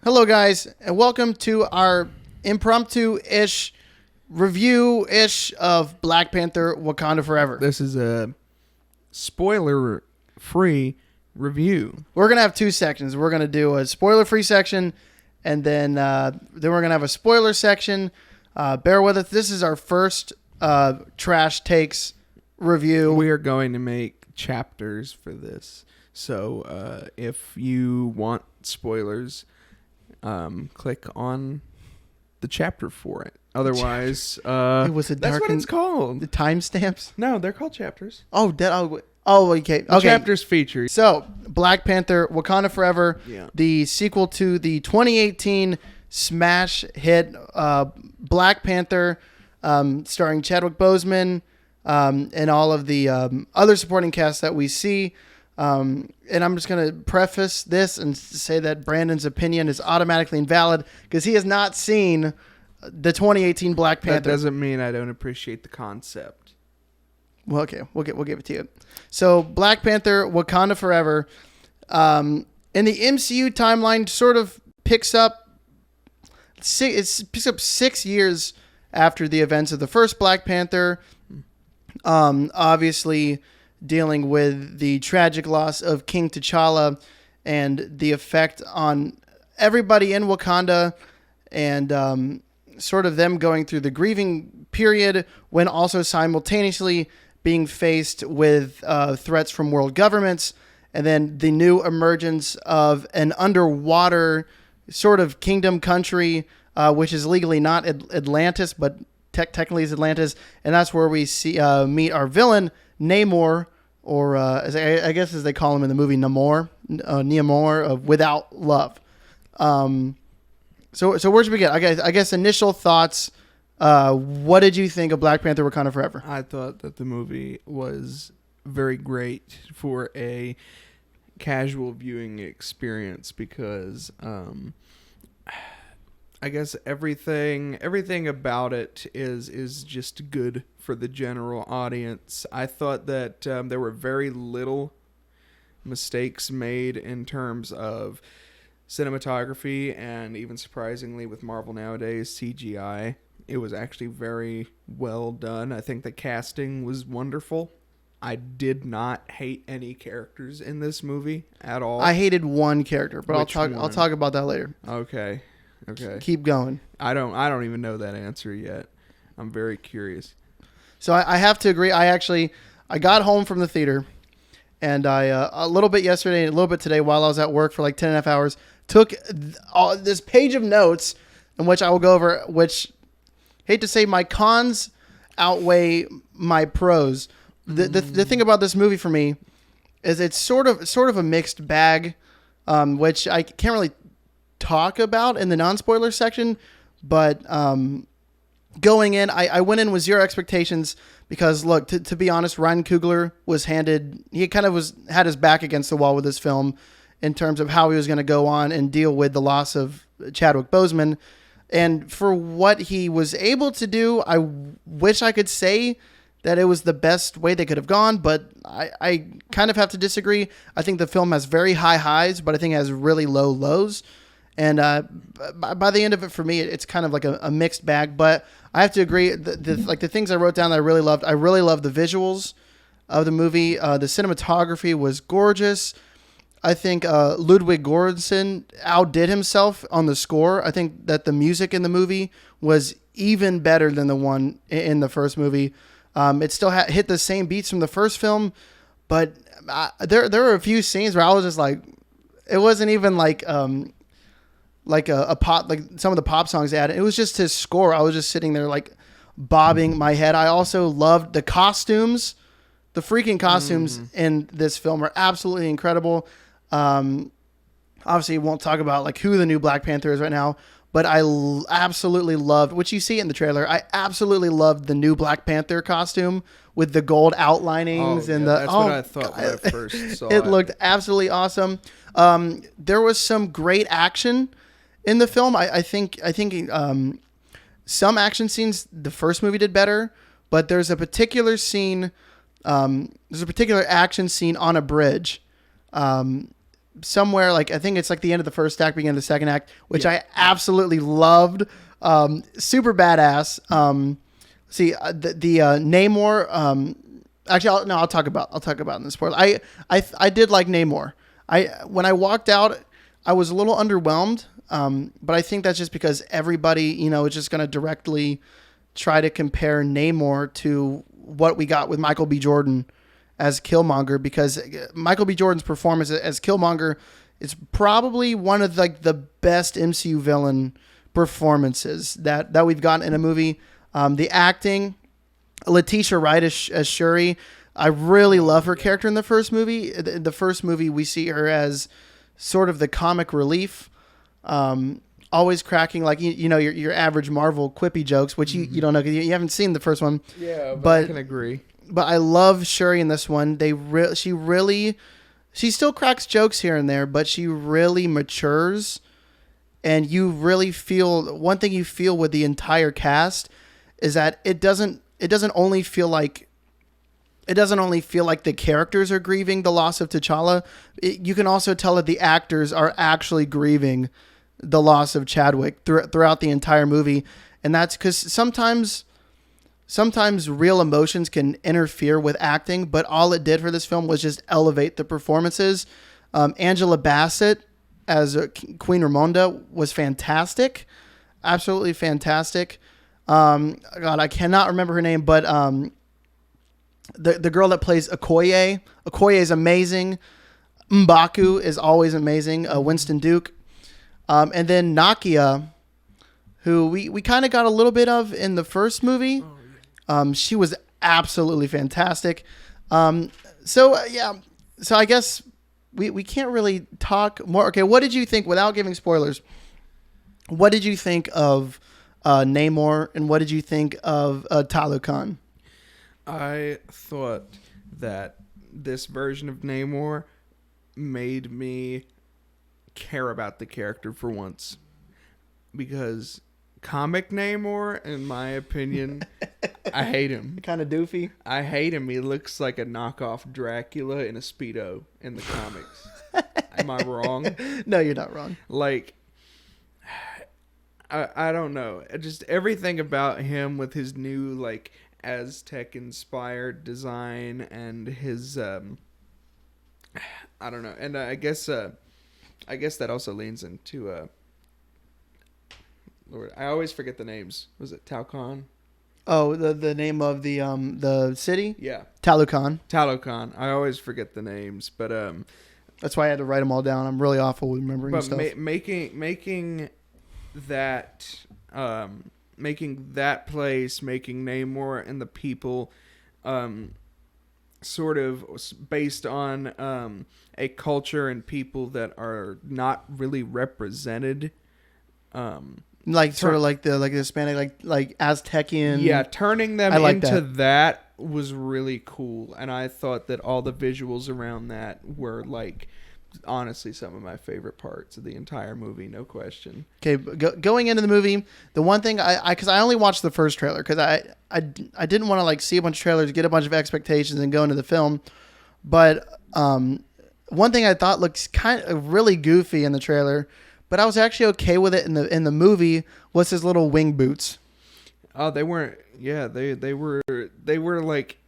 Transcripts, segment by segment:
Hello, guys, and welcome to our impromptu-ish review-ish of Black Panther: Wakanda Forever. This is a spoiler-free review. We're gonna have two sections. We're gonna do a spoiler-free section, and then we're gonna have a spoiler section. Bear with us. This is our first trash takes review. We are going to make chapters for this, so if you want spoilers, click on the chapter for it. Otherwise, It was a that's what it's the called. timestamps. No, they're called chapters. Okay. The chapters feature. So, Black Panther: Wakanda Forever, Yeah. the sequel to the 2018 smash hit Black Panther, starring Chadwick Boseman and all of the other supporting cast that we see. And I'm just going to preface this and say that Brandon's opinion is automatically invalid because he has not seen the 2018 Black Panther. That doesn't mean I don't appreciate the concept. Well, okay, we'll give it to you. So, Black Panther: Wakanda Forever, in the MCU timeline, sort of picks up 6 years after the events of the first Black Panther. Obviously, dealing with the tragic loss of King T'Challa and the effect on everybody in Wakanda, and sort of them going through the grieving period when also simultaneously being faced with threats from world governments, and then the new emergence of an underwater sort of kingdom country, which is legally not Atlantis, but technically is Atlantis, and that's where we see meet our villain, Namor, or I guess as they call him in the movie, Namor, of Without Love. So where should we get? I guess initial thoughts. What did you think of Black Panther: Wakanda Forever? I thought that the movie was very great for a casual viewing experience because I guess everything about it is just good for the general audience. I thought that there were very little mistakes made in terms of cinematography, and even surprisingly with Marvel nowadays, CGI. It was actually very well done. I think the casting was wonderful. I did not hate any characters in this movie at all. I hated one character, but Which I'll talk about that later. Okay. Keep going. I don't even know that answer yet. I'm very curious. So I have to agree. I got home from the theater, and I a little bit yesterday and a little bit today while I was at work for like 10.5 hours, took this page of notes in which I will go over, which, hate to say, my cons outweigh my pros. The thing about this movie for me is it's sort of a mixed bag, which I can't really talk about in the non-spoiler section, but going in, I went in with zero expectations because, look, to be honest, Ryan Coogler had his back against the wall with this film in terms of how he was going to go on and deal with the loss of Chadwick Boseman. And for what he was able to do, I wish I could say that it was the best way they could have gone, but I kind of have to disagree. I think the film has very high highs, but I think it has really low lows. And by the end of it, for me, it's kind of like a mixed bag. But I have to agree, the things I wrote down that I really loved the visuals of the movie. The cinematography was gorgeous. I think Ludwig Göransson outdid himself on the score. I think that the music in the movie was even better than the one in the first movie. It still hit the same beats from the first film, but there were a few scenes where I was just like, it wasn't even like a pop, like some of the pop songs they had. It was just his score. I was just sitting there like bobbing my head. I also loved the costumes. The freaking costumes in this film are absolutely incredible. Obviously, won't talk about like who the new Black Panther is right now, but I absolutely loved, which you see in the trailer, I absolutely loved the new Black Panther costume with the gold outlinings that's what I thought when I first saw it. It looked absolutely awesome. There was some great action in the film. I think some action scenes the first movie did better, but there's a particular scene. There's a particular action scene on a bridge somewhere like I think it's like the end of the first act, beginning of the second act, which I absolutely loved. Super badass. The Namor. Actually, I'll talk about in the spoiler. I did like Namor. When I walked out, I was a little underwhelmed. But I think that's just because everybody, is just going to directly try to compare Namor to what we got with Michael B. Jordan as Killmonger, because Michael B. Jordan's performance as Killmonger is probably one of like the best MCU villain performances that we've gotten in a movie. The acting, Letitia Wright as Shuri, I really love her character in the first movie. In the first movie, we see her as sort of the comic relief, always cracking like your average Marvel quippy jokes, which you don't know because you haven't seen the first one. Yeah, but I can agree. But I love Shuri in this one. She still cracks jokes here and there, but she really matures, and you really feel one thing you feel with the entire cast is that it doesn't only feel like the characters are grieving the loss of T'Challa. You can also tell that the actors are actually grieving the loss of Chadwick throughout the entire movie, and that's because sometimes real emotions can interfere with acting, but all it did for this film was just elevate the performances. Angela Bassett as Queen Ramonda was fantastic, absolutely fantastic. God, I cannot remember her name, but the girl that plays Okoye is amazing. M'Baku is always amazing. Winston Duke, and then Nakia, who we kind of got a little bit of in the first movie. She was absolutely fantastic. So I guess we can't really talk more. Okay, what did you think, without giving spoilers, what did you think of Namor, and what did you think of Talokan? I thought that this version of Namor made me care about the character for once, because comic Namor, in my opinion, I hate him. Kind of doofy. I hate him. He looks like a knockoff Dracula in a Speedo in the comics. Am I wrong? No, you're not wrong. Like, I don't know. Just everything about him with his new, like, Aztec-inspired design and his, I don't know. And I guess that also leans into, Lord, I always forget the names. Was it Talcon? Oh, the name of the city? Yeah. Talokan. Talokan. I always forget the names, but that's why I had to write them all down. I'm really awful with remembering but stuff. Making that place, making Namor and the people, sort of based on a culture and people that are not really represented. Like sort of like the Hispanic, like Aztecian. Yeah, turning them like into that was really cool, and I thought that all the visuals around that were like, honestly, some of my favorite parts of the entire movie, no question. Okay, going into the movie, the one thing because I only watched the first trailer because I didn't want to like see a bunch of trailers, get a bunch of expectations, and go into the film. But one thing I thought looks kind of really goofy in the trailer, but I was actually okay with it in the movie, was his little wing boots. Oh, they weren't. Yeah, they were like,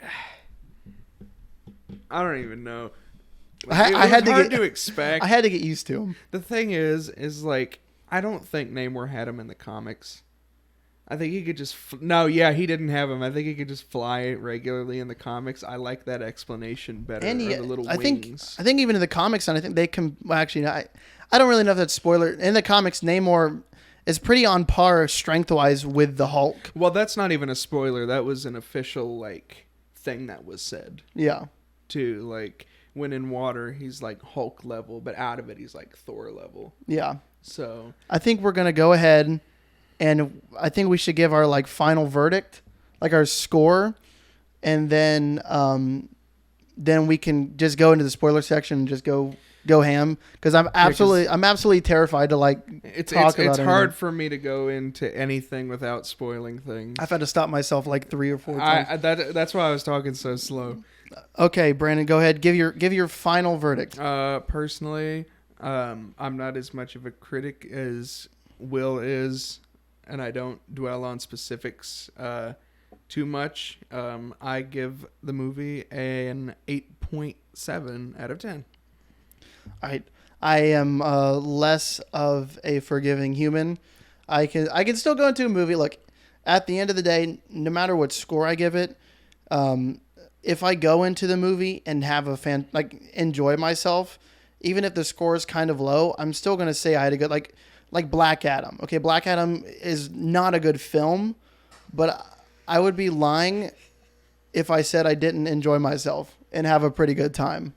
I don't even know. I had to expect. I had to get used to him. The thing is like, I don't think Namor had him in the comics. I think he could just he didn't have him. I think he could just fly regularly in the comics. I like that explanation better. And the little wings. I think even in the comics, and I think they can actually. I don't really know if that's spoiler. In the comics, Namor is pretty on par strength-wise with the Hulk. Well, that's not even a spoiler. That was an official like thing that was said. Yeah. Too, like, when in water he's like Hulk level, but out of it he's like Thor level. Yeah. So I think we're gonna go ahead, and I think we should give our like final verdict, like our score, and then we can just go into the spoiler section and just go ham, because I'm absolutely terrified to like talk about it. It's hard for me to go into anything without spoiling things. I've had to stop myself like 3 or 4 times. That's why I was talking so slow. Okay, Brandon, go ahead. Give your final verdict. Personally, I'm not as much of a critic as Will is, and I don't dwell on specifics too much. I give the movie an 8.7 out of 10. I am less of a forgiving human. I can still go into a movie. Look, at the end of the day, no matter what score I give it, if I go into the movie and have enjoy myself, even if the score is kind of low, I'm still gonna say I had a good like Black Adam. Okay, Black Adam is not a good film, but I would be lying if I said I didn't enjoy myself and have a pretty good time.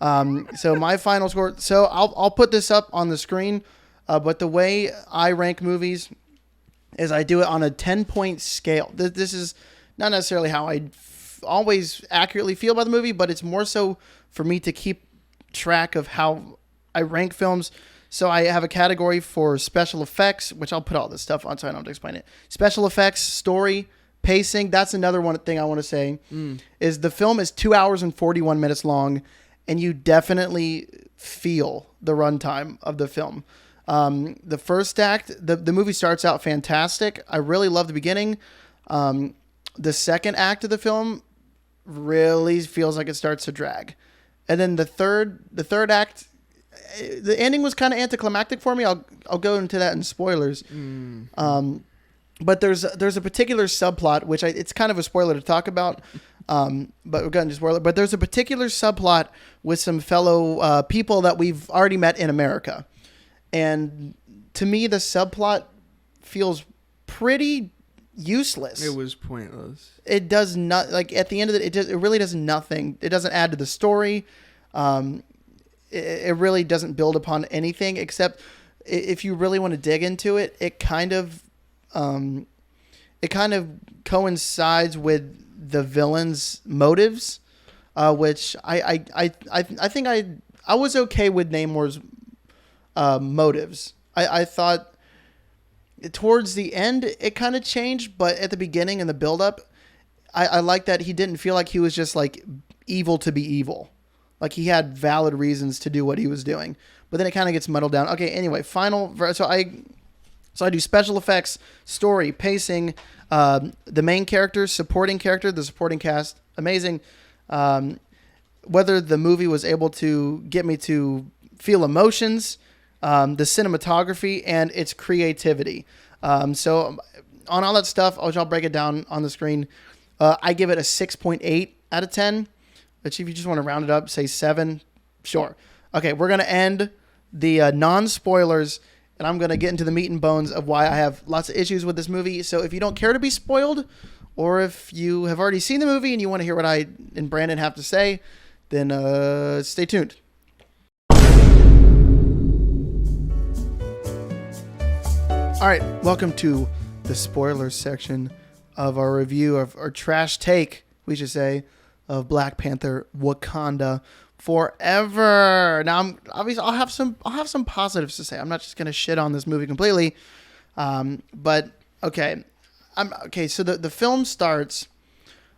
So my final score. So I'll put this up on the screen, but the way I rank movies is I do it on a 10-point scale. This is not necessarily how I always accurately feel about the movie, but it's more so for me to keep track of how I rank films. So I have a category for special effects, which I'll put all this stuff on so I don't have to explain it. Special effects, story, pacing. That's another one thing I want to say is the film is 2 hours and 41 minutes long, and you definitely feel the runtime of the film. The first act, the movie starts out fantastic. I really love the beginning. The second act of the film really feels like it starts to drag. And then the third act, the ending was kind of anticlimactic for me. I'll go into that in spoilers. But there's a particular subplot, which it's kind of a spoiler to talk about. But we're going to spoil it. But there's a particular subplot with some fellow people that we've already met in America. And to me, the subplot feels pretty useless. It was pointless. It does not, like, at the end of it, it really does nothing. It doesn't add to the story. It really doesn't build upon anything, except if you really want to dig into it, it kind of coincides with the villain's motives, which I think I was okay with Namor's motives. I thought towards the end it kind of changed, but at the beginning and the build up, I like that he didn't feel like he was just like evil to be evil. Like he had valid reasons to do what he was doing, but then it kind of gets muddled down. Okay, anyway, so I do special effects, story, pacing, the main character, supporting character, the supporting cast, amazing. Whether the movie was able to get me to feel emotions, the cinematography, and its creativity. So on all that stuff, I'll break it down on the screen. I give it a 6.8 out of 10. Which if you just want to round it up, say 7, sure. Okay, we're going to end the non-spoilers, and I'm going to get into the meat and bones of why I have lots of issues with this movie. So if you don't care to be spoiled, or if you have already seen the movie and you want to hear what I and Brandon have to say, then stay tuned. All right, welcome to the spoilers section of our review of our trash take, we should say, of Black Panther: Wakanda Forever. Now, I'll have some positives to say. I'm not just gonna shit on this movie completely, but okay, So the film starts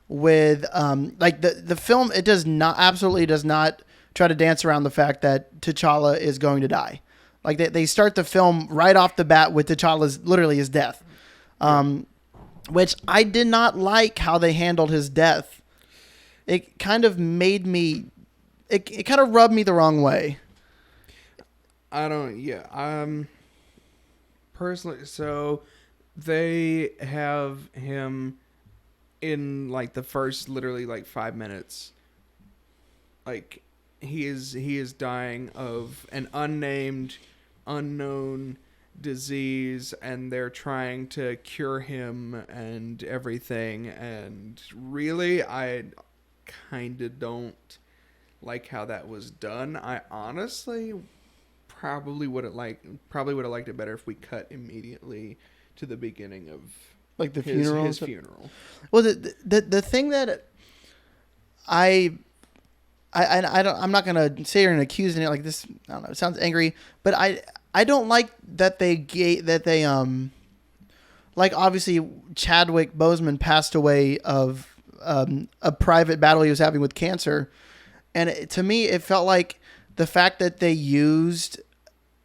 with the film. It absolutely does not try to dance around the fact that T'Challa is going to die. Like they start the film right off the bat with T'Challa's literally his death, which I did not like how they handled his death. It kind of made me, it kind of rubbed me the wrong way. Personally, so they have him in like the first literally like 5 minutes. Like he is dying of an unknown disease, and they're trying to cure him and everything. And really, I kind of don't like how that was done. I honestly probably would have liked it better if we cut immediately to the beginning of like the his funeral. Well, the thing that I'm not gonna say you're accusing it like this. I don't know. It sounds angry, but I don't like that they like obviously Chadwick Boseman passed away of a private battle he was having with cancer, and to me it felt like the fact that they used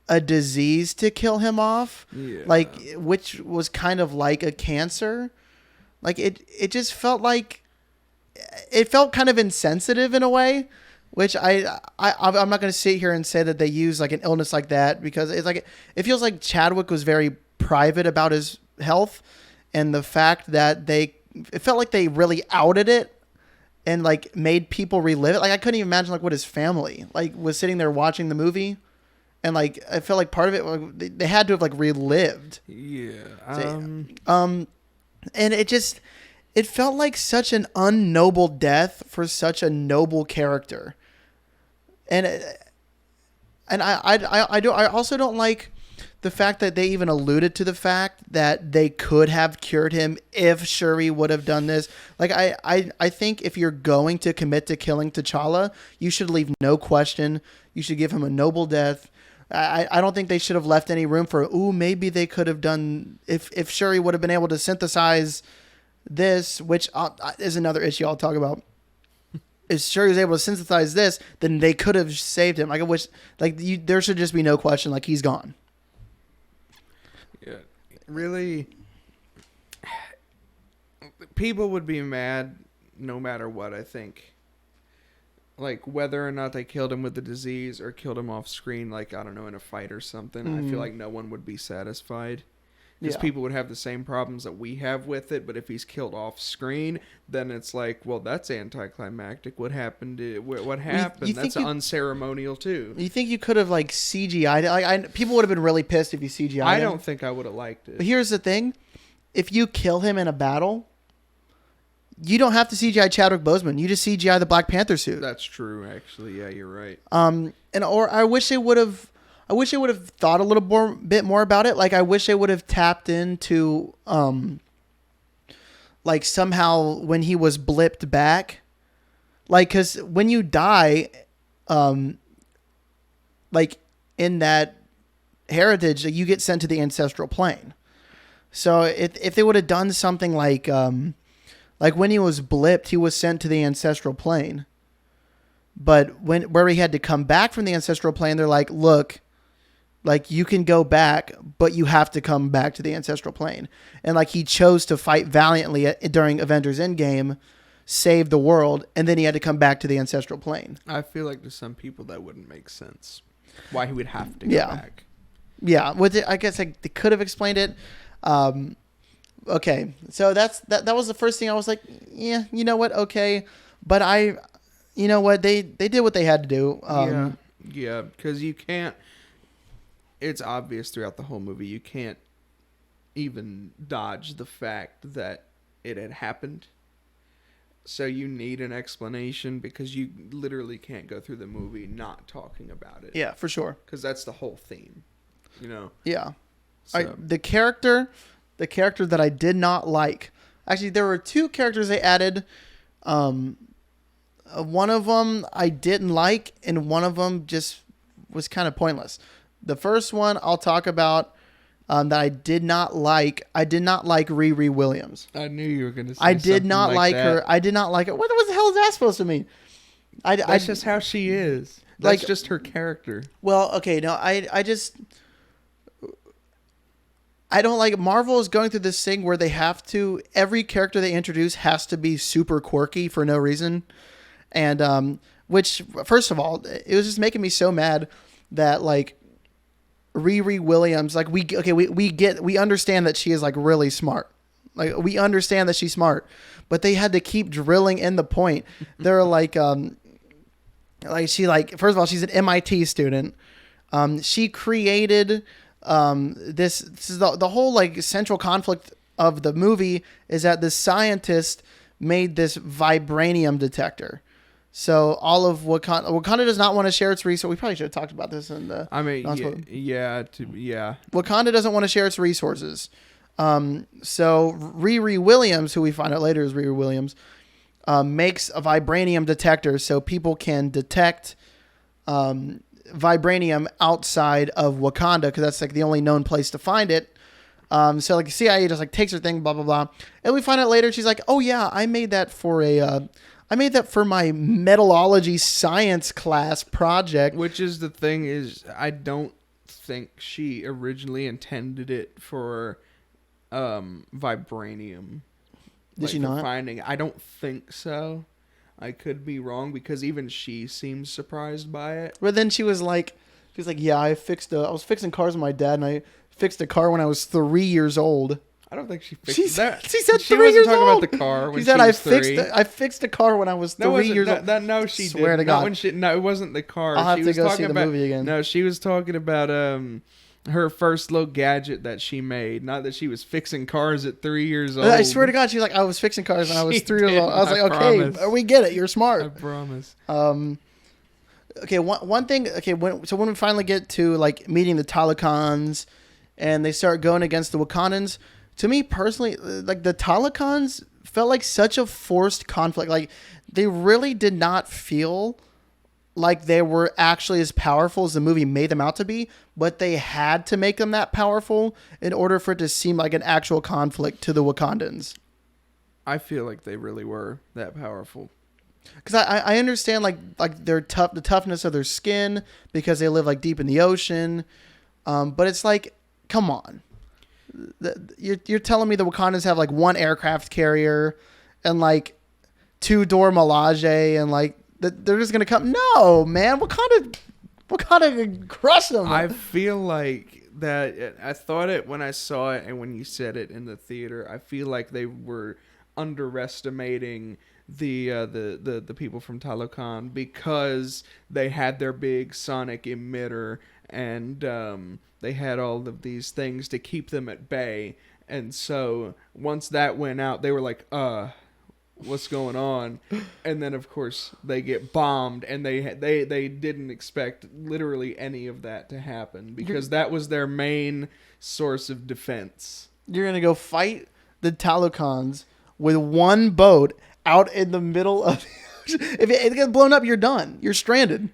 a disease to kill him off, like, which was kind of like a cancer. Like it just felt like it felt kind of insensitive in a way, which I'm not going to sit here and say that they use like an illness like that, because it's like, it feels like Chadwick was very private about his health, and the fact that it felt like they really outed it and like made people relive it. Like I couldn't even imagine like what his family like was sitting there watching the movie. And like I felt like part of it, like, they had to have like relived. Yeah. And it felt like such an unnoble death for such a noble character. And I also don't like the fact that they even alluded to the fact that they could have cured him if Shuri would have done this. Like I think if you're going to commit to killing T'Challa, you should leave no question. You should give him a noble death. I don't think they should have left any room for, maybe they could have done, if Shuri would have been able to synthesize this, which is another issue I'll talk about. If Shuri was able to synthesize this, then they could have saved him. Like I wish, like there should just be no question, like he's gone. Yeah, really, people would be mad no matter what, I think. Like, whether or not they killed him with the disease or killed him off screen, like, I don't know, in a fight or something, I feel like no one would be satisfied. Because people would have the same problems that we have with it, but if he's killed off screen, then it's like, well, that's anticlimactic. What happened? What happened? That's unceremonial, too. You think you could have, like, CGI'd it? Like, people would have been really pissed if you CGI'd him. I don't think I would have liked it. But here's the thing. If you kill him in a battle, you don't have to CGI Chadwick Boseman. You just CGI the Black Panther suit. That's true, actually. Yeah, you're right. Or I wish they would have thought a little bit more about it. Like I wish they would have tapped into like somehow when he was blipped back, like because when you die, like in that heritage, you get sent to the ancestral plane. So if they would have done something like when he was blipped, he was sent to the ancestral plane. But where he had to come back from the ancestral plane, they're like, look, like you can go back, but you have to come back to the ancestral plane. And like he chose to fight valiantly during Avengers Endgame, save the world, and then he had to come back to the ancestral plane. I feel like to some people that wouldn't make sense. Why he would have to go back. Yeah, I guess they could have explained it. Okay, so that was the first thing I was like, yeah, you know what, okay, but you know what, they did what they had to do. Yeah, because you can't. It's obvious throughout the whole movie you can't even dodge the fact that it had happened. So you need an explanation because you literally can't go through the movie not talking about it. Yeah, for sure. Because that's the whole theme, you know. Yeah. So. The character that I did not like. Actually, there were two characters they added. One of them I didn't like, and one of them just was kind of pointless. The first one I'll talk about that I did not like. I did not like Riri Williams. I knew you were going to say I did not like that. her. I did not like her. What the hell is that supposed to mean? That's just how she is. That's just her character. Well, okay, no, I don't like Marvel is going through this thing where they have to, every character they introduce has to be super quirky for no reason. And, which first of all, it was just making me so mad that like Riri Williams, like we understand that she is like really smart. Like we understand that she's smart, but they had to keep drilling in the point. They're like she like, first of all, she's an MIT student. She created, this is the whole like central conflict of the movie is that the scientist made this vibranium detector. So all of Wakanda does not want to share its resources. We probably should have talked about this in the. I mean, yeah. Wakanda doesn't want to share its resources. So Riri Williams, who we find out later is Riri Williams, makes a vibranium detector so people can detect vibranium outside of Wakanda because that's like the only known place to find it. So like the CIA just like takes her thing, blah blah blah, and we find out later she's like, oh yeah, I made that for a I made that for my metallurgy science class project. Which is the thing is, I don't think she originally intended it for vibranium. Did she not? Finding, I don't think so. I could be wrong because even she seems surprised by it. But then she was like, yeah, I was fixing cars with my dad, and I fixed a car when I was 3 years old. I don't think she fixed that. She said she 3 years wasn't talking old. about the car when she said was three. I fixed a car when I was 3 years old. No, she Swear did. to God. Not when she, no, it wasn't the car. I'll have she to was go talking see the about, movie again. No, she was talking about her first little gadget that she made. Not that she was fixing cars at 3 years old. I swear to God, she's like, I was fixing cars when I was 3 years old. I was like, promise. okay, we get it. You're smart. I promise. Okay, one thing. Okay, when we finally get to like meeting the Talokans, and they start going against the Wakandans, to me personally, like the Talokans felt like such a forced conflict. Like they really did not feel like they were actually as powerful as the movie made them out to be, but they had to make them that powerful in order for it to seem like an actual conflict to the Wakandans. I feel like they really were that powerful. Because I understand like their the toughness of their skin because they live like deep in the ocean, but it's like, come on, you're telling me the Wakandans have like one aircraft carrier and like 2-door Milage and like they're just gonna come? No, man, Wakanda crush them. I feel like that. I thought it when I saw it and when you said it in the theater. I feel like they were underestimating the people from Talokan because they had their big sonic emitter and they had all of these things to keep them at bay, and so once that went out they were like what's going on? And then of course they get bombed and they didn't expect literally any of that to happen because that was their main source of defense. You're gonna go fight the Talokans with one boat out in the middle of the ocean. If it gets blown up, you're done. You're stranded.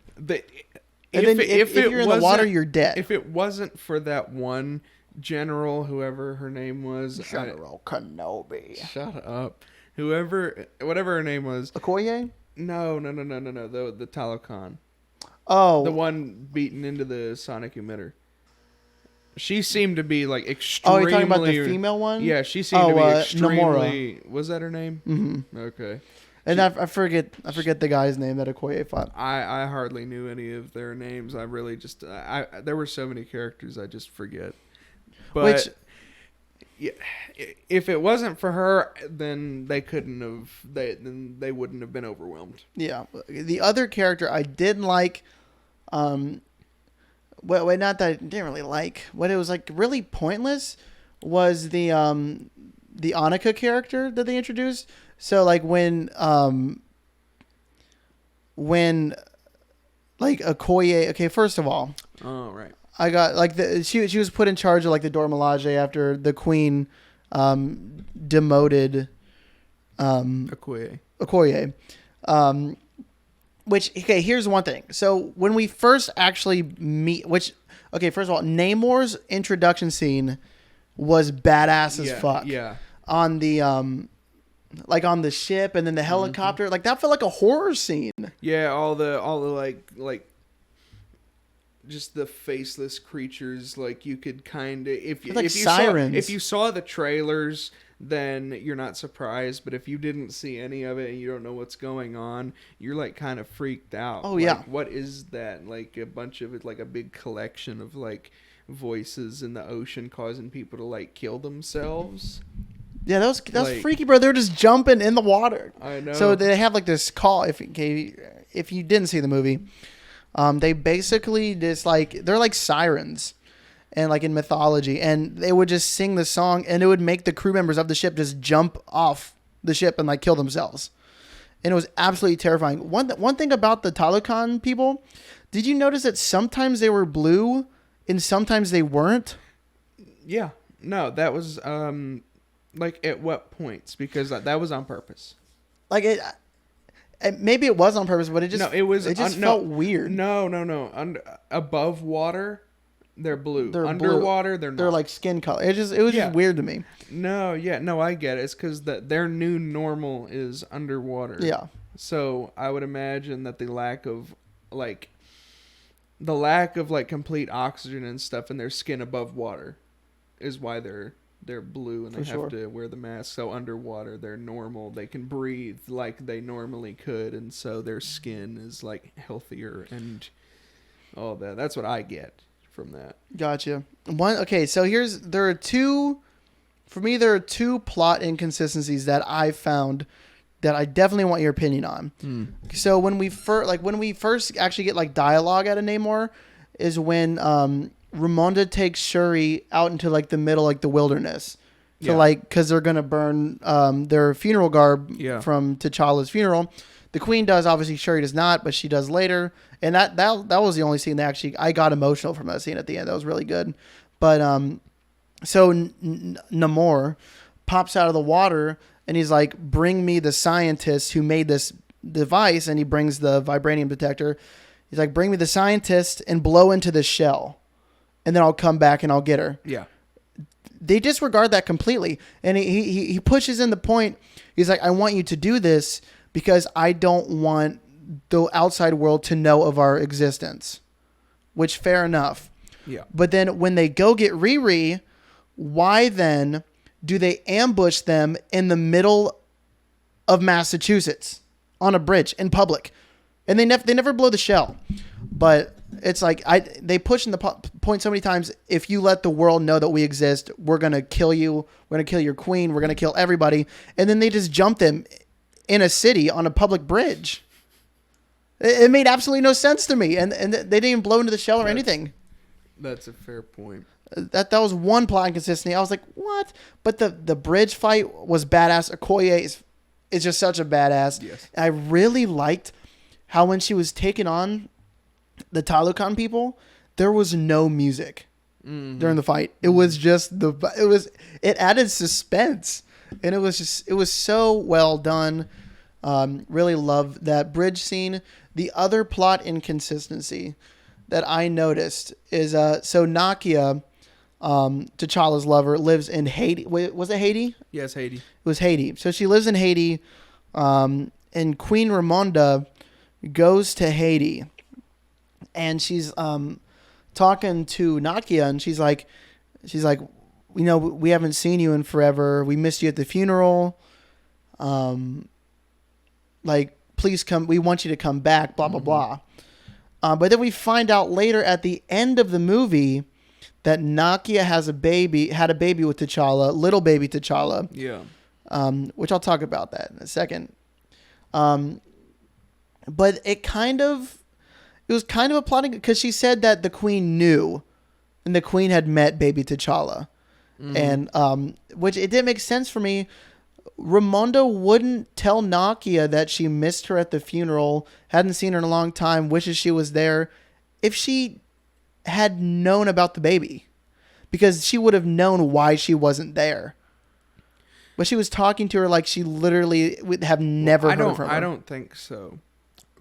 If you're in the water, you're dead. If it wasn't for that one general, whoever her name was, General Kenobi. Shut up. Whatever her name was. Okoye? No. The Talokan. Oh, the one beaten into the sonic emitter. She seemed to be like extremely. Oh, you're talking about the female one? Yeah, she seemed to be extremely. Nomura. Was that her name? Mm-hmm. Okay. And I forget the guy's name that Okoye fought. I hardly knew any of their names. I really just there were so many characters I just forget. But yeah, if it wasn't for her, then they couldn't have. They wouldn't have been overwhelmed. Yeah, the other character I didn't like. Well, not that I didn't really like. What it was like really pointless was the Annika character that they introduced. So like when like Okoye. Okay, first of all. Oh right. I got like she was put in charge of like the Dora Milaje after the queen demoted Okoye. Which, okay, here's one thing. So when we first actually meet, first of all, Namor's introduction scene was badass as fuck. Yeah. On the like on the ship and then the helicopter, like that felt like a horror scene. Yeah, all the like just the faceless creatures, like you could kind of if you sirens. If you saw the trailers, then you're not surprised, but if you didn't see any of it and you don't know what's going on, you're like kind of freaked out. Oh yeah. What is that? Like a bunch of it, like a big collection of like voices in the ocean causing people to like kill themselves. Yeah, that was like, freaky, bro. They were just jumping in the water. I know. So they have like this call. If you didn't see the movie, they basically just like they're like sirens, and like in mythology, and they would just sing the song, and it would make the crew members of the ship just jump off the ship and like kill themselves, and it was absolutely terrifying. One thing about the Talokan people, did you notice that sometimes they were blue and sometimes they weren't? Yeah, no, that was like at what points? Because that was on purpose. Like it maybe it was on purpose, but it just felt weird. No. Above water, they're blue. Underwater, they're not. They're like skin color. It was just weird to me. No, I get it. It's because their new normal is underwater. Yeah. So I would imagine that the lack of like complete oxygen and stuff in their skin above water is why they're blue and they have to wear the mask. So underwater they're normal. They can breathe like they normally could, and so their skin is like healthier and all that. That's what I get from that. Gotcha. Okay, so there are two plot inconsistencies that I found that I definitely want your opinion on. So when we first actually get like dialogue out of Namor is when Ramonda takes Shuri out into like the middle, like the wilderness, because they're gonna burn their funeral garb from T'Challa's funeral. The Queen does, obviously Shuri does not, but she does later. And that was the only scene that actually I got emotional from that scene at the end. That was really good. But so Namor pops out of the water and he's like, "Bring me the scientist who made this device," and he brings the vibranium detector. He's like, "Bring me the scientist and blow into the shell, and then I'll come back and I'll get her." Yeah. They disregard that completely, and he pushes in the point. He's like, "I want you to do this because I don't want the outside world to know of our existence," which fair enough. Yeah. But then when they go get Riri, why then do they ambush them in the middle of Massachusetts on a bridge in public? And they never blow the shell. But it's like they push in the point so many times. If you let the world know that we exist, we're gonna kill you. We're gonna kill your queen. We're gonna kill everybody. And then they just jump them in a city on a public bridge. It made absolutely no sense to me. And they didn't even blow into the shell or anything. That's a fair point. That was one plot inconsistency. I was like, what? But the bridge fight was badass. Okoye is just such a badass. Yes. And I really liked how when she was taking on the Talokan people, there was no music during the fight. It was just it added suspense, and it was so well done. Really loved that bridge scene. The other plot inconsistency that I noticed is so Nakia, T'Challa's lover, lives in Haiti. Wait, was it Haiti? Yes, Haiti. It was Haiti. So she lives in Haiti, and Queen Ramonda goes to Haiti, and she's talking to Nakia, and she's like, we haven't seen you in forever. We missed you at the funeral. Like, please come. We want you to come back. Blah blah blah. But then we find out later at the end of the movie that Nakia had a baby with T'Challa, little baby T'Challa. Yeah. Which I'll talk about that in a second. But it was kind of a plotting, because she said that the Queen knew, and the Queen had met baby T'Challa, and which it didn't make sense for me. Ramonda wouldn't tell Nakia that she missed her at the funeral, hadn't seen her in a long time, wishes she was there, if she had known about the baby, because she would have known why she wasn't there. But she was talking to her like she literally would have never heard from her. I don't think so.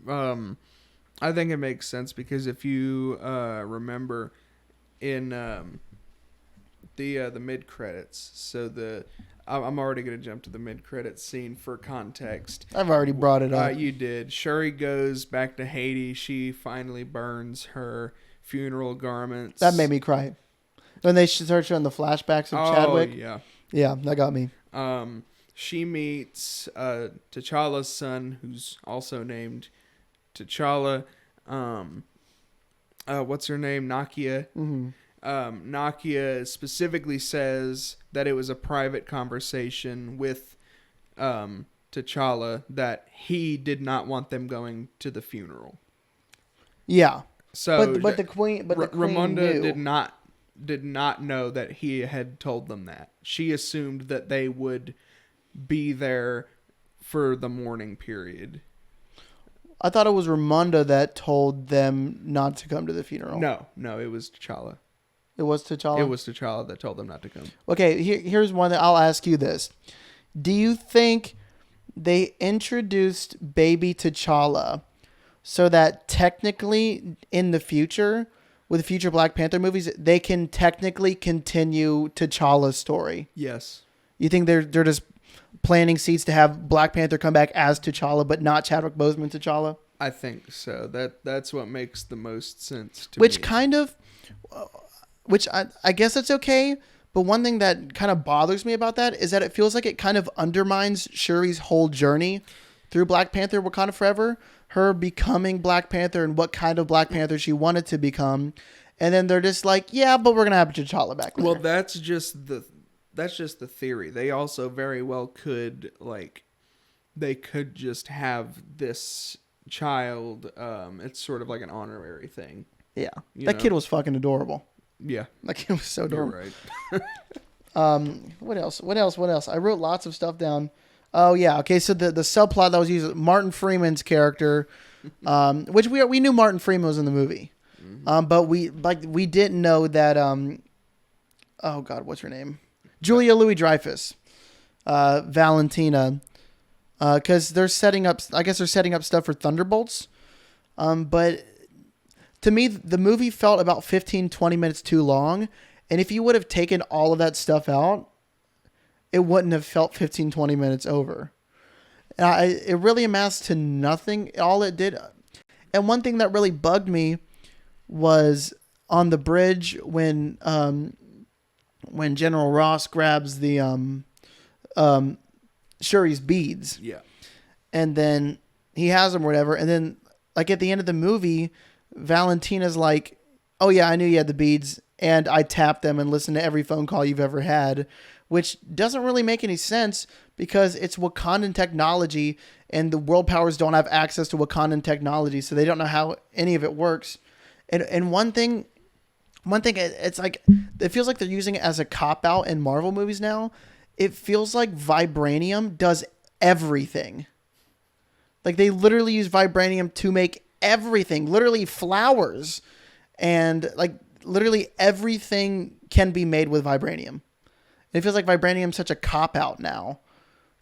I think it makes sense because if you remember in the mid credits, so I'm already going to jump to the mid-credits scene for context. I've already brought it up. You did. Shuri goes back to Haiti. She finally burns her funeral garments. That made me cry. When they start showing the flashbacks of Chadwick. Yeah. Yeah, that got me. She meets T'Challa's son, who's also named T'Challa. What's her name? Nakia. Mm-hmm. Nakia specifically says that it was a private conversation with T'Challa that he did not want them going to the funeral. Yeah. So, but the Queen, Ramonda knew. did not know that he had told them that. She assumed that they would be there for the mourning period. I thought it was Ramonda that told them not to come to the funeral. No, it was T'Challa. It was T'Challa? It was T'Challa that told them not to come. Okay, here's one that I'll ask you this. Do you think they introduced baby T'Challa so that technically in the future, with future Black Panther movies, they can technically continue T'Challa's story? Yes. You think they're just planting seeds to have Black Panther come back as T'Challa, but not Chadwick Boseman T'Challa. I think so. That's what makes the most sense to Which me. kind of, which I guess it's okay. But one thing that kind of bothers me about that is that it feels like it kind of undermines Shuri's whole journey through Black Panther Wakanda Forever, her becoming Black Panther and what kind of Black Panther she wanted to become. And then they're just like, yeah, but we're going to have T'Challa back later. Well, that's just the theory. They also very well could, like, they could just have this child. It's sort of like an honorary thing. Yeah. That kid was fucking adorable. Yeah. That kid was so adorable. You're right. What else? I wrote lots of stuff down. Oh yeah. Okay. So the subplot that was used, Martin Freeman's character, which we knew Martin Freeman was in the movie, but we didn't know that. Oh God, what's her name? Julia Louis-Dreyfus, Valentina, because they're setting up. I guess they're setting up stuff for Thunderbolts, but to me, the movie felt about 15-20 minutes too long, and if you would have taken all of that stuff out, it wouldn't have felt 15-20 minutes over. It really amounts to nothing. All it did, and one thing that really bugged me was on the bridge when General Ross grabs the Shuri's beads. Yeah. And then he has them or whatever. And then like at the end of the movie, Valentina's like, oh yeah, I knew you had the beads and I tapped them and listened to every phone call you've ever had, which doesn't really make any sense because it's Wakandan technology and the world powers don't have access to Wakandan technology. So they don't know how any of it works. And one thing, it's like, it feels like they're using it as a cop-out in Marvel movies now. It feels like vibranium does everything. Like, they literally use vibranium to make everything. Literally flowers. And, like, literally everything can be made with vibranium. It feels like vibranium's such a cop-out now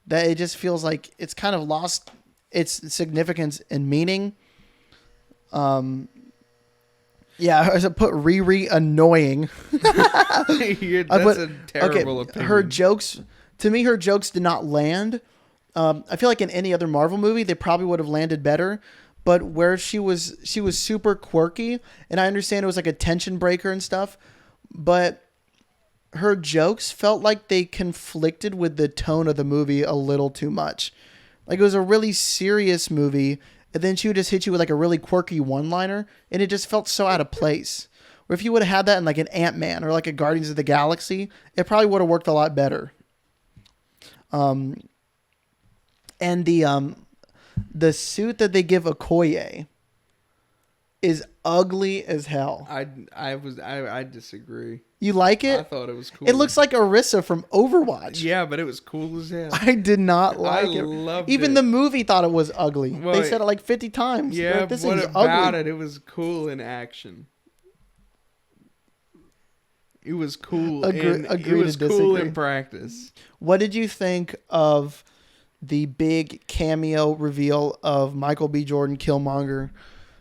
that it just feels like it's kind of lost its significance and meaning. Yeah, I put Riri annoying. That's a terrible opinion. Her jokes did not land. I feel like in any other Marvel movie, they probably would have landed better. But where she was super quirky, and I understand it was like a tension breaker and stuff, but her jokes felt like they conflicted with the tone of the movie a little too much. Like, it was a really serious movie, and then she would just hit you with like a really quirky one-liner, and it just felt so out of place. Or if you would have had that in like an Ant-Man or like a Guardians of the Galaxy, it probably would have worked a lot better. And the suit that they give Okoye is ugly as hell. I disagree. You like it? I thought it was cool. It looks like Orisa from Overwatch. Yeah, but it was cool as hell. I did not like it. Loved Even it. the movie thought it was ugly. Well, they said it like 50 times. Yeah, like, this what thing's about ugly. it? It was cool in action. It was cool. Agree it was to cool disagree. in practice. What did you think of the big cameo reveal of Michael B. Jordan, Killmonger,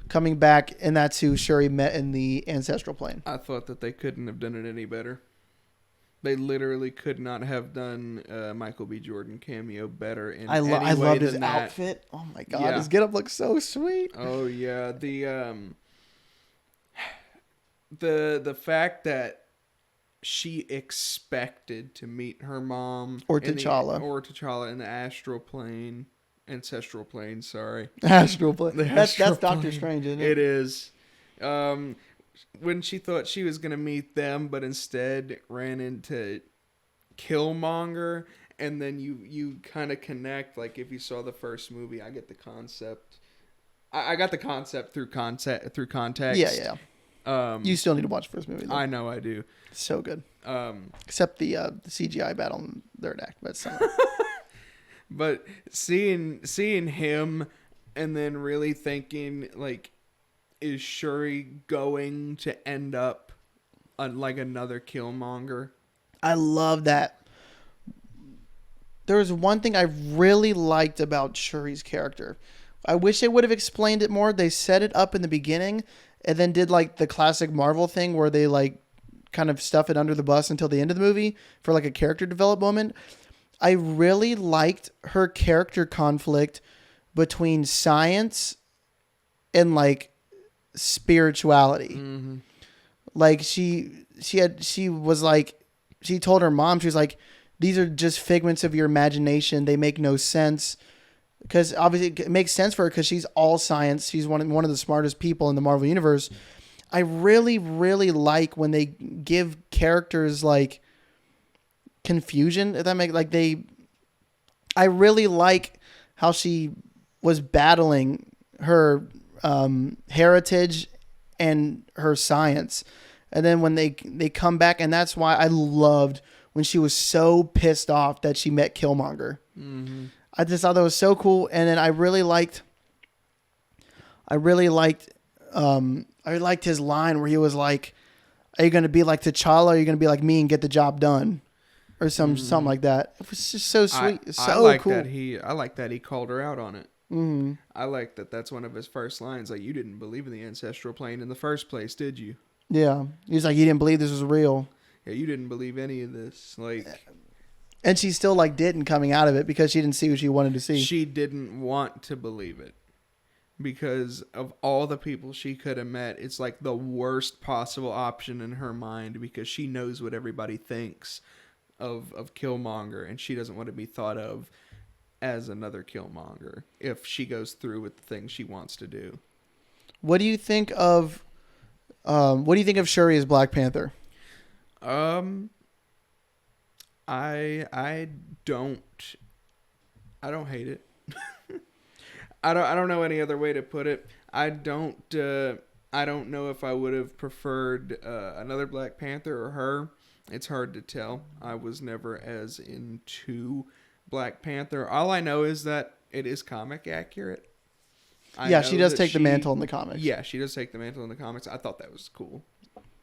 coming back, and that's who Shuri met in the ancestral plane? I thought that they couldn't have done it any better. They literally could not have done Michael B. Jordan cameo better in any way I loved his than that. outfit. Oh my god, Yeah. his getup looks so sweet. Oh yeah, the fact that she expected to meet her mom Or in T'Challa. in the ancestral plane. Sorry, Astral plane. The That's astral Doctor plane. Strange, isn't it? It is. When she thought she was gonna meet them, but instead ran into Killmonger, and then you kind of connect. Like, if you saw the first movie, I get the concept. I got the concept through context. Yeah. You still need to watch the first movie, though. I know I do. So good. Except the CGI battle in the third act. But But seeing him and then really thinking, like, is Shuri going to end up like another Killmonger? I love that. There was one thing I really liked about Shuri's character. I wish they would have explained it more. They set it up in the beginning and then did like the classic Marvel thing where they like kind of stuff it under the bus until the end of the movie for like a character development moment. I really liked her character conflict between science and like spirituality. Mm-hmm. Like she told her mom, she was like, these are just figments of your imagination. They make no sense. Because obviously it makes sense for her because she's all science. She's one of the smartest people in the Marvel Universe. I really, really like when they give characters like confusion. If that make like they, I really like how she was battling her heritage and her science, and then when they come back, and that's why I loved when she was so pissed off that she met Killmonger. Mm-hmm. I just thought that was so cool, and then I liked his line where he was like, "Are you going to be like T'Challa? Or are you going to be like me and get the job done?" Or something like that. It was just so sweet. I like cool. I like that he called her out on it. Mm-hmm. I like that. That's one of his first lines. Like, you didn't believe in the ancestral plane in the first place, did you? Yeah, he was like, "You didn't believe this was real." Yeah, you didn't believe any of this. Like, and she still like didn't coming out of it because she didn't see what she wanted to see. She didn't want to believe it because of all the people she could have met. It's like the worst possible option in her mind because she knows what everybody thinks of Killmonger, and she doesn't want to be thought of as another Killmonger if she goes through with the things she wants to do. What do you think of Shuri as Black Panther? I don't hate it. I don't know any other way to put it. I don't know if I would have preferred another Black Panther or her. It's hard to tell. I was never as into Black Panther. All I know is that it is comic accurate. Yeah, she does take the mantle in the comics. Yeah, she does take the mantle in the comics. I thought that was cool.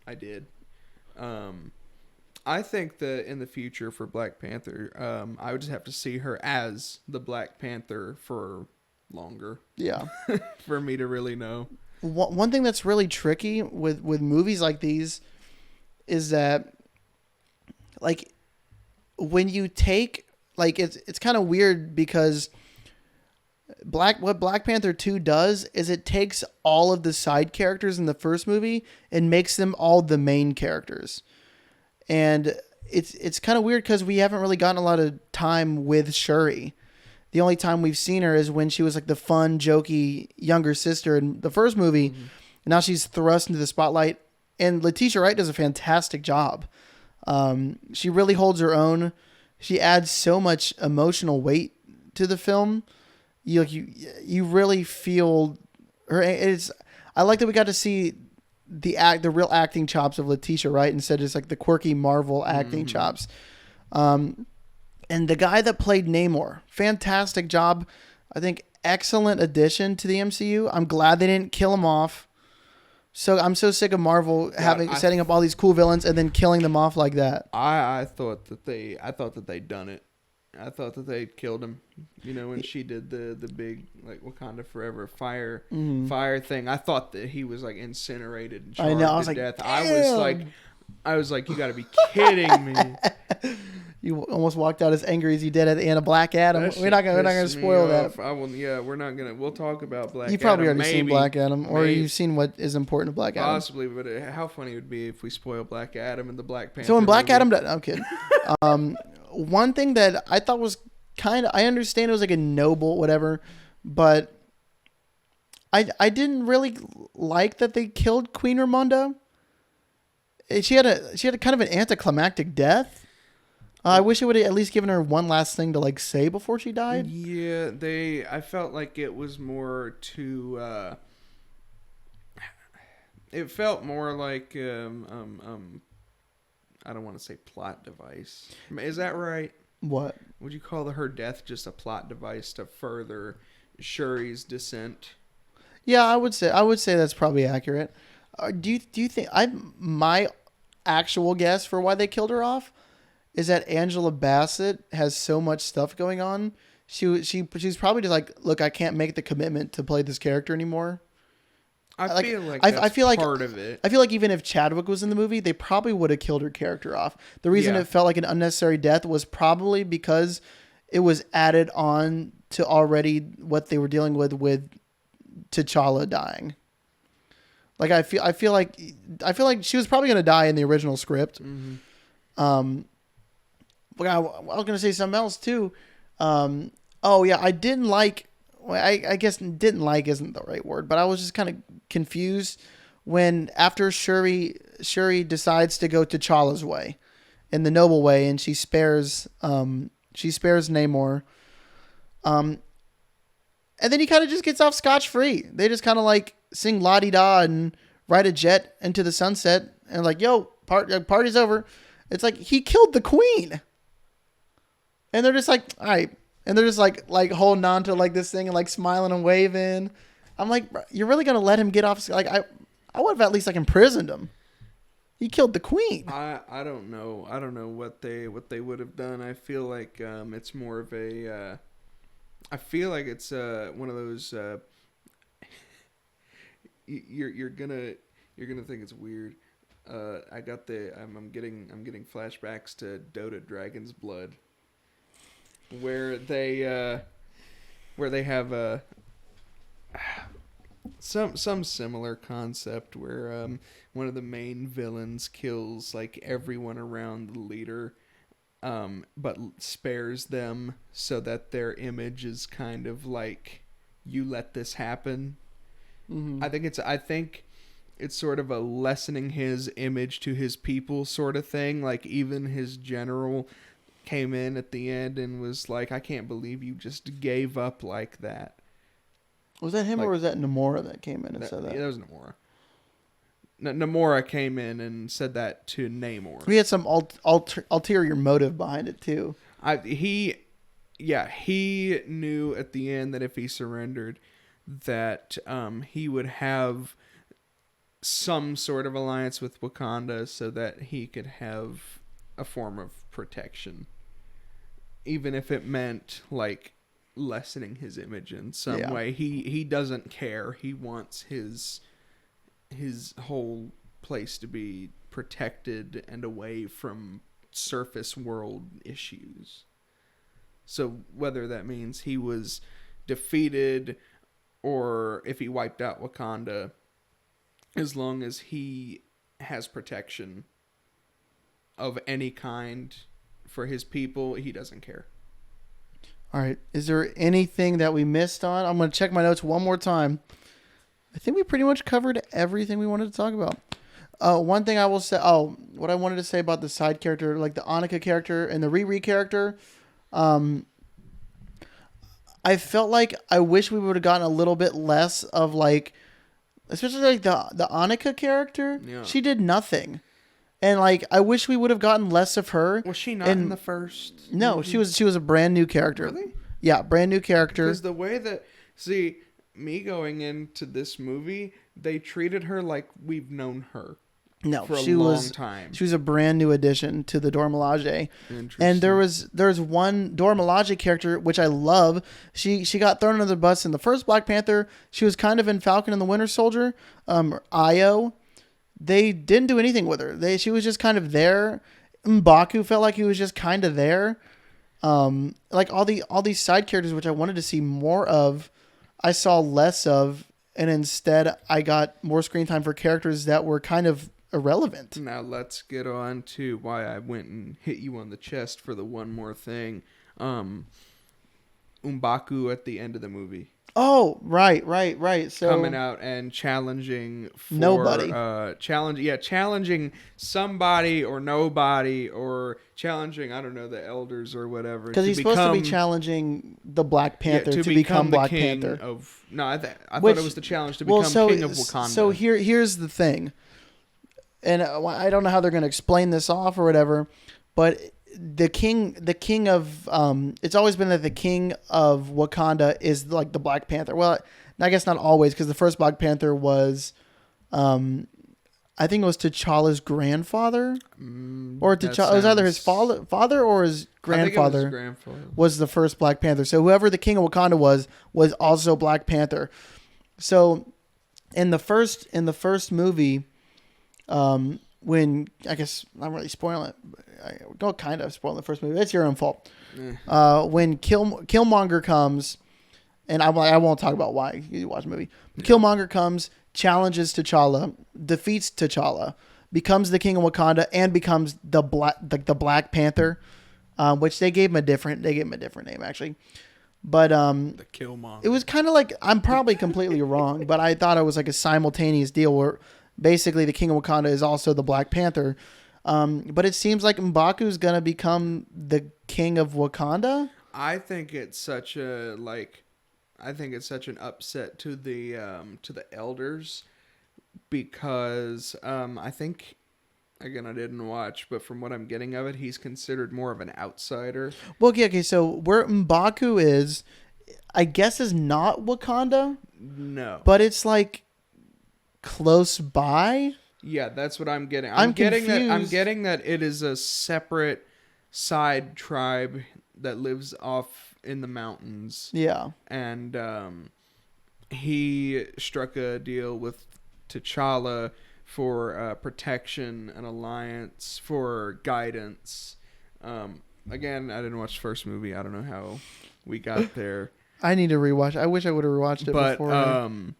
I did. I think that in the future for Black Panther, I would just have to see her as the Black Panther for longer. Yeah. For me to really know. One thing that's really tricky with movies like these is that, like, when you take, like, it's kind of weird because what Black Panther 2 does is it takes all of the side characters in the first movie and makes them all the main characters. And it's kind of weird because we haven't really gotten a lot of time with Shuri. The only time we've seen her is when she was like the fun, jokey younger sister in the first movie. Mm-hmm. And now she's thrust into the spotlight. And Letitia Wright does a fantastic job. She really holds her own. She adds so much emotional weight to the film. You really feel her. I like that we got to see the real acting chops of Letitia Wright instead of just like the quirky Marvel acting chops. And the guy that played Namor, fantastic job. I think excellent addition to the MCU. I'm glad they didn't kill him off. So I'm so sick of Marvel setting up all these cool villains and then killing them off like that. I thought that they'd done it. I thought that they killed him. You know, when she did the big like Wakanda Forever fire thing. I thought that he was like incinerated and charred to death. Damn. I was like, you got to be kidding me. You almost walked out as angry as you did at the end of Black Adam. We're not gonna spoil that. We're not gonna. We'll talk about Black Adam. You've probably already seen Black Adam, or you've seen what is important to Black Adam. Possibly, but how funny it would be if we spoil Black Adam and the Black Panther. So in Black movie. Adam, I'm kidding. One thing that I thought was I understand it was like a noble whatever, but I didn't really like that they killed Queen Ramonda. She had a kind of an anticlimactic death. I wish it would have at least given her one last thing to like say before she died. Yeah, I felt like it was more to. It felt more like I don't want to say plot device. Is that right? What would you call her death? Just a plot device to further Shuri's descent? Yeah, I would say that's probably accurate. Do you think my actual guess for why they killed her off is that Angela Bassett has so much stuff going on. She's probably just like, look, I can't make the commitment to play this character anymore. I feel like I that's feel like part of it. I feel like even if Chadwick was in the movie, they probably would have killed her character off. The reason Yeah. it felt like an unnecessary death was probably because it was added on to already what they were dealing with T'Challa dying. Like I feel like she was probably gonna die in the original script. Mm-hmm. But I was gonna say something else too. Oh yeah, I didn't like. Well, I guess didn't like isn't the right word, but I was just kind of confused when after Shuri decides to go T'Challa's way, in the noble way, and she spares Namor. And then he kind of just gets off scotch-free. They just kind of like sing la-di-da and ride a jet into the sunset and like, yo, party's over. It's like he killed the queen. And they're just like, all right. And they're just like holding on to like this thing and like smiling and waving. I'm like, you're really going to let him get off? Like I would have at least like imprisoned him. He killed the queen. I don't know. I don't know what they would have done. I feel like it's more of a I feel like it's one of those you're gonna think it's weird. I'm getting flashbacks to Dota Dragon's Blood, where they have a some similar concept where one of the main villains kills like everyone around the leader, but spares them so that their image is kind of like, you let this happen. Mm-hmm. I think it's sort of a lessening his image to his people sort of thing. Like even his general came in at the end and was like, I can't believe you just gave up like that. Was that him, like, or was that Namora that came in and said that? Yeah, that was Namora. Namora came in and said that to Namor. He had some ulterior motive behind it too. He knew at the end that if he surrendered, that he would have some sort of alliance with Wakanda so that he could have a form of protection, even if it meant like lessening his image in some way. He doesn't care. He wants his whole place to be protected and away from surface world issues. So whether that means he was defeated or if he wiped out Wakanda, as long as he has protection of any kind for his people, he doesn't care. All right. Is there anything that we missed on? I'm going to check my notes one more time. I think we pretty much covered everything we wanted to talk about. One thing I will say, what I wanted to say about the side character, like the Annika character and the Riri character, I felt like I wish we would have gotten a little bit less of like, especially like the Annika character. Yeah. She did nothing. And like, I wish we would have gotten less of her. Was she not in the first? No, movie? She was a brand new character. Really? Yeah, brand new character. Because the way that, me going into this movie, they treated her like we've known her. No, for a long time. She was a brand new addition to the Dora Milaje. And there's one Dora Milaje character which I love. She got thrown under the bus in the first Black Panther. She was kind of in Falcon and the Winter Soldier. Io. They didn't do anything with her. She was just kind of there. M'Baku felt like he was just kind of there. Like all these side characters which I wanted to see more of, I saw less of, and instead I got more screen time for characters that were kind of irrelevant. Now let's get on to why I went and hit you on the chest for the one more thing. M'Baku at the end of the movie. Oh, right. So coming out and challenging for nobody. Challenging somebody or nobody, or challenging, I don't know, the elders or whatever. Because he's supposed to be challenging the Black Panther to become Black Panther. I thought it was the challenge to become king of Wakanda. So here's the thing, and I don't know how they're going to explain this off or whatever, but the king of it's always been that the king of Wakanda is like the Black Panther. Well, I guess not always, because the first Black Panther was I think it was T'Challa's grandfather, or T'Challa. It was either his father or his grandfather. I think it was his grandfather. Was the first Black Panther. So whoever the king of Wakanda was also Black Panther. So in the first movie, when I guess I'm really spoiling it. I don't kind of spoil the first movie. It's your own fault. When Killmonger comes, and I won't talk about why. You watch the movie. Yeah. Killmonger comes, challenges T'Challa, defeats T'Challa, becomes the king of Wakanda, and becomes the Black Panther, which they gave him a different name actually. But The Killmonger. it was kind of like, I'm probably completely wrong, but I thought it was like a simultaneous deal where basically the king of Wakanda is also the Black Panther. But it seems like M'Baku's gonna become the king of Wakanda. I think it's such a I think it's such an upset to the elders because I think, again, I didn't watch, but from what I'm getting of it, he's considered more of an outsider. Well, okay. So where M'Baku is, I guess, is not Wakanda, No. but it's like close by. Yeah, that's what I'm getting. I'm getting confused. I'm getting that it is a separate side tribe that lives off in the mountains. Yeah. And he struck a deal with T'Challa for protection, an alliance, for guidance. Again, I didn't watch the first movie. I don't know how we got there. I need to rewatch. I wish I would have rewatched it before.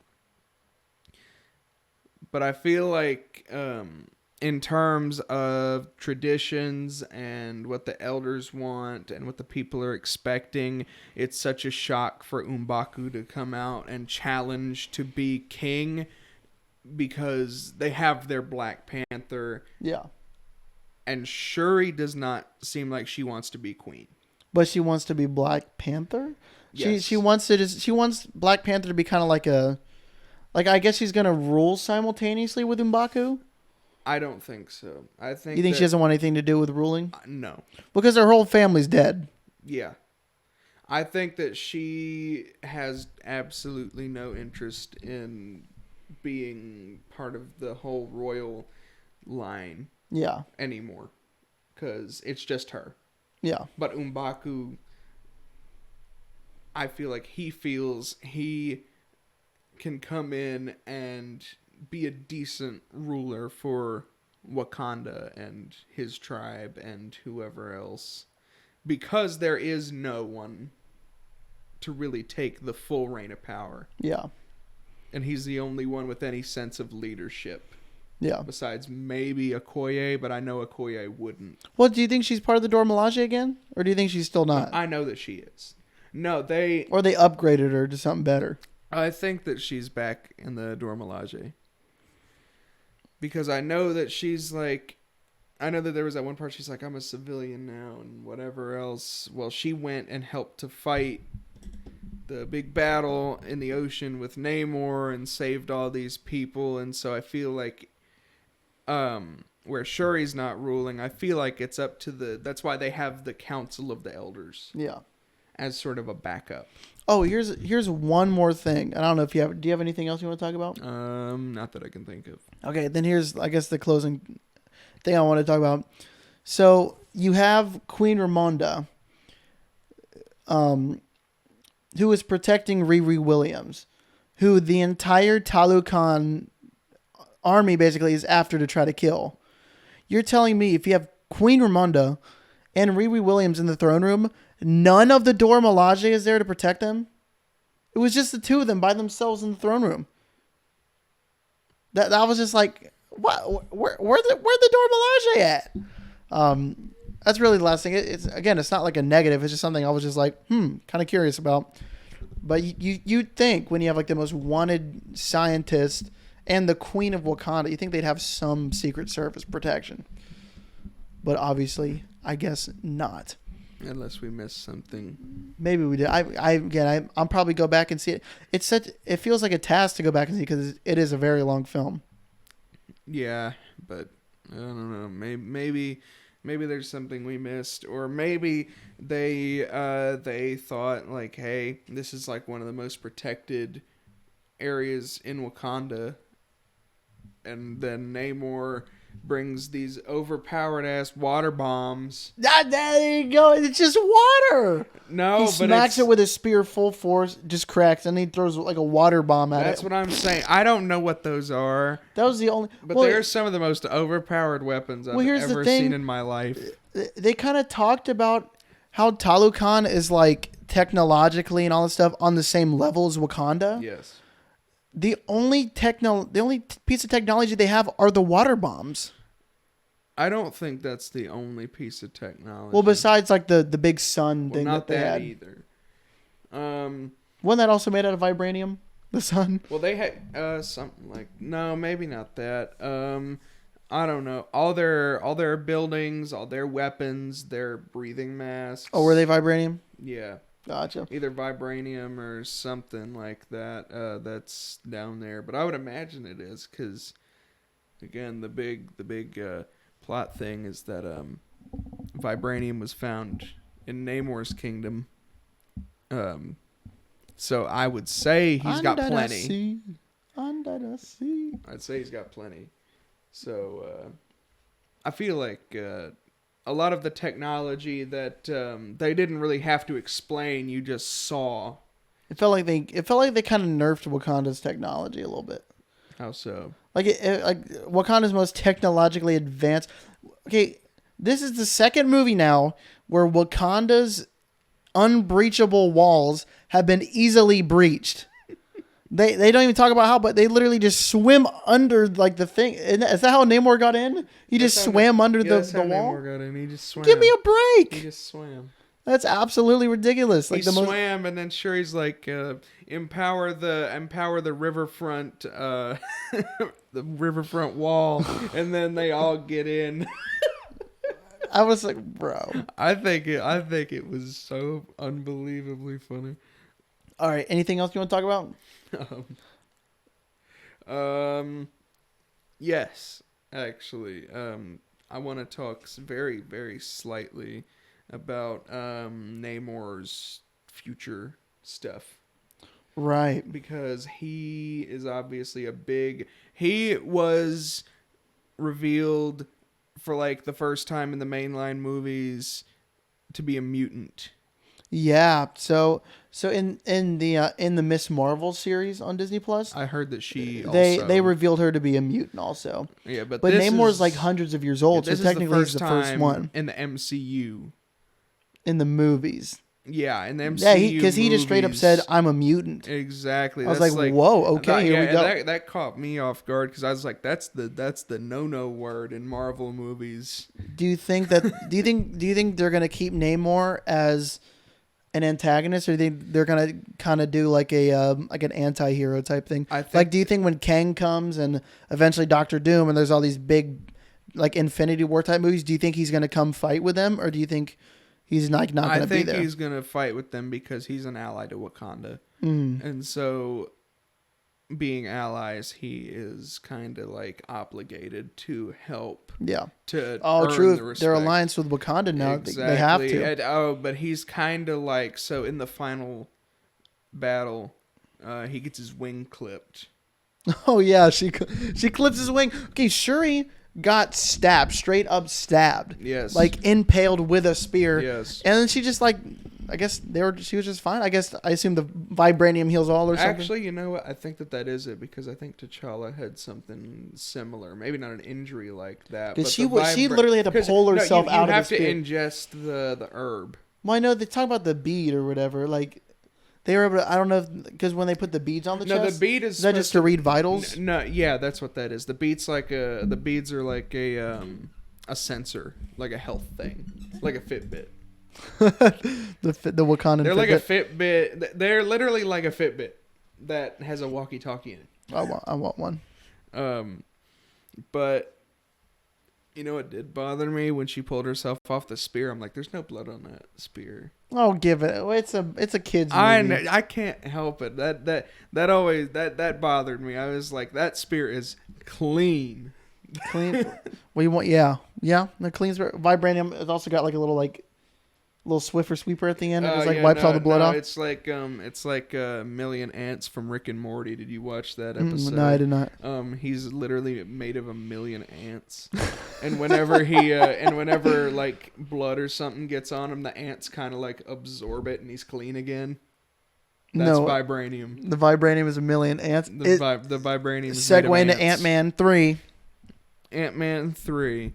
But I feel like in terms of traditions and what the elders want and what the people are expecting, it's such a shock for M'Baku to come out and challenge to be king because they have their Black Panther. Yeah. And Shuri does not seem like she wants to be queen. But she wants to be Black Panther? Yes. She wants Black Panther to be kind of like I guess she's gonna rule simultaneously with M'Baku. I don't think so. I think You think she doesn't want anything to do with ruling? No. Because her whole family's dead. Yeah. I think that she has absolutely no interest in being part of the whole royal line Yeah. anymore. Because it's just her. Yeah. But M'Baku, I feel like he feels he can come in and be a decent ruler for Wakanda and his tribe and whoever else, because there is no one to really take the full reign of power. Yeah. And he's the only one with any sense of leadership. Yeah. Besides maybe Okoye, but I know Okoye wouldn't. Well, do you think she's part of the Dora Milaje again? Or do you think she's still not? I know that she is. No, Or they upgraded her to something better. I think that she's back in the Dora Milaje. Because I know that she's like... I know that there was that one part she's like, I'm a civilian now and whatever else. Well, she went and helped to fight the big battle in the ocean with Namor and saved all these people. And so I feel like... where Shuri's not ruling, I feel like it's up to the... That's why they have the Council of the Elders. Yeah. As sort of a backup. Oh, here's one more thing. I don't know if you have... Do you have anything else you want to talk about? Not that I can think of. Okay, then here's, I guess, the closing thing I want to talk about. So, you have Queen Ramonda, who is protecting Riri Williams, who the entire Talokan army basically is after to try to kill. You're telling me if you have Queen Ramonda and Riri Williams in the throne room, none of the Dora Milaje is there to protect them? It was just the two of them by themselves in the throne room. That was just like, what? Where the Dora Milaje at? That's really the last thing. It's not like a negative. It's just something I was just like, kind of curious about. But you'd think when you have like the most wanted scientist and the Queen of Wakanda, you think they'd have some Secret Service protection. But obviously, I guess not. Unless we missed something. Maybe we did. I'll probably go back and see it. It feels like a task to go back and see because it is a very long film. Yeah, but I don't know. Maybe there's something we missed, or maybe they thought like, hey, this is like one of the most protected areas in Wakanda, and then Namor brings these overpowered ass water bombs. There you go. It's just water. No, He but smacks it with his spear full force, just cracks, and he throws like a water bomb at that's it. what I'm saying. I don't know what those are. That was the only. But they're some of the most overpowered weapons I've ever seen in my life. They kind of talked about how Talokan is like technologically and all this stuff on the same level as Wakanda. Yes. The only piece of technology they have are the water bombs. I don't think that's the only piece of technology. Well, besides like the big sun thing not that they had. either. Wasn't that also made out of vibranium? The sun. Well, they had something like maybe not that. I don't know. All their buildings, all their weapons, their breathing masks. Oh, were they vibranium? Yeah. Gotcha. Either vibranium or something like that. That's down there, but I would imagine it is because, again, the big plot thing is that vibranium was found in Namor's kingdom. So I would say he's got plenty. Under the sea. I'd say he's got plenty. So I feel like a lot of the technology that they didn't really have to explain, you just saw. It felt like they kind of nerfed Wakanda's technology a little bit. How so? Like Wakanda's most technologically advanced. Okay, this is the second movie now where Wakanda's unbreachable walls have been easily breached. They don't even talk about how, but they literally just swim under like the thing. Is that how Namor got in? He just swam under the wall. Namor got in. He just swam. Give me a break. He just swam. That's absolutely ridiculous. Like he swam, and then Shuri's like, empower the riverfront, the riverfront wall, and then they all get in. I was like, bro. I think it was so unbelievably funny. All right. Anything else you want to talk about? Yes, actually. I want to talk very, very slightly about Namor's future stuff. Right. Because he is obviously he was revealed for like the first time in the mainline movies to be a mutant. Yeah. So in the Miss Marvel series on Disney Plus, I heard that they revealed her to be a mutant also. Yeah, but Namor's like hundreds of years old, so technically he's the first one in the MCU. In the movies. Yeah, in the MCU. Yeah, because he just straight up said, "I'm a mutant." Exactly. I was like, "Whoa, okay, here we go." That caught me off guard because I was like, "That's the no word in Marvel movies." Do you think they're gonna keep Namor as an antagonist, or do you think they're gonna kind of do like an anti-hero type thing? Do you think when Kang comes and eventually Doctor Doom and there's all these big like Infinity War type movies, do you think he's gonna come fight with them, or do you think he's not going to be there? I think he's going to fight with them because he's an ally to Wakanda. Mm. And so, being allies, he is kind of like obligated to help. Yeah. To true. The respect. Their alliance with Wakanda now, exactly. they have to. But he's kind of like, so in the final battle, he gets his wing clipped. Oh, yeah. She clips his wing. Okay, Shuri got stabbed, straight up stabbed. Yes. Like impaled with a spear. Yes. And then she just like, I guess she was just fine. I assume the vibranium heals all or something. Actually, you know what? I think that is it because I think T'Challa had something similar. Maybe not an injury like that. Because she literally had to pull herself out of the spear. You have to ingest the herb. Well, I know they talk about the bead or whatever. Like, they were able to, I don't know, because when they put the beads on the chest. No, the bead is that just to read vitals? No, yeah, that's what that is. The beads the beads are like a sensor, like a health thing, like a Fitbit. the Wakandan. They're like a Fitbit. They're literally like a Fitbit that has a walkie-talkie in it. I want one. But you know what did bother me when she pulled herself off the spear? I'm like, there's no blood on that spear. Oh, give it. It's a kid's movie. I can't help it. That always bothered me. I was like, that spear is clean. Clean. Well, you want the clean spear. Vibranium. It's also got like a little little Swiffer sweeper at the end. It just like wipes all the blood off. It's like a million ants from Rick and Morty. Did you watch that episode? No, I did not. He's literally made of a million ants, and whenever like blood or something gets on him, the ants kind of like absorb it, and he's clean again. That's vibranium. The vibranium is a million ants. The vibranium is segue made of into Ant-Man 3. Ant-Man 3.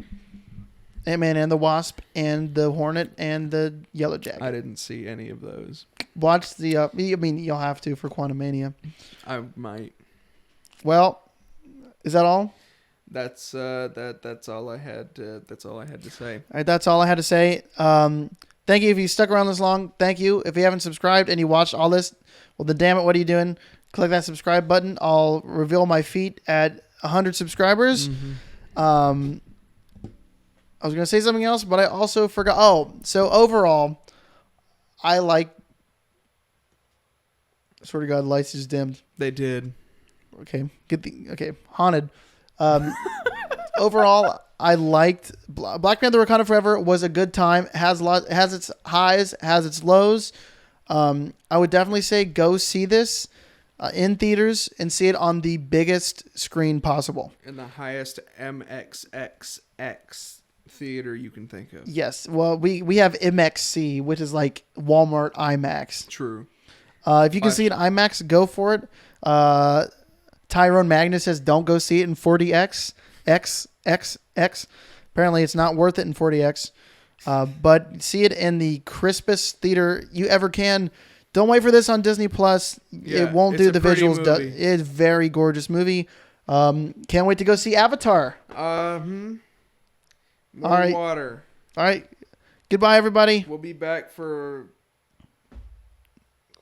Ant-Man and the Wasp and the Hornet and the Yellow Jacket. I didn't see any of those. Watch the. I mean, you'll have to for Quantumania. I might. Well, is that all? That's all I had. That's all I had to say. All right, that's all I had to say. Thank you if you stuck around this long. Thank you if you haven't subscribed and you watched all this. Well, then damn it, what are you doing? Click that subscribe button. I'll reveal my feet at 100 subscribers. Mm-hmm. I was going to say something else, but I also forgot. Oh, so overall, I like... Swear to God, lights just dimmed. They did. Okay. Haunted. Overall, I liked... Black Panther Wakanda Forever was a good time. Has its highs, has its lows. I would definitely say go see this in theaters and see it on the biggest screen possible. In the highest MXXX theater you can think of. Yes. Well, we have MXC, which is like Walmart IMAX. True. If you can see it in IMAX, go for it. Tyrone Magnus says don't go see it in 40X. XXX. Apparently it's not worth it in 40X. But see it in the crispest theater you ever can. Don't wait for this on Disney Plus. Yeah, it won't do the visuals. It's a very gorgeous movie. Can't wait to go see Avatar. More all right. water. All right. Goodbye, everybody. We'll be back for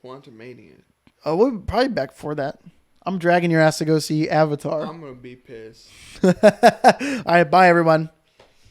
Quantumania. Oh, we'll be probably back for that. I'm dragging your ass to go see Avatar. I'm going to be pissed. All right. Bye, everyone.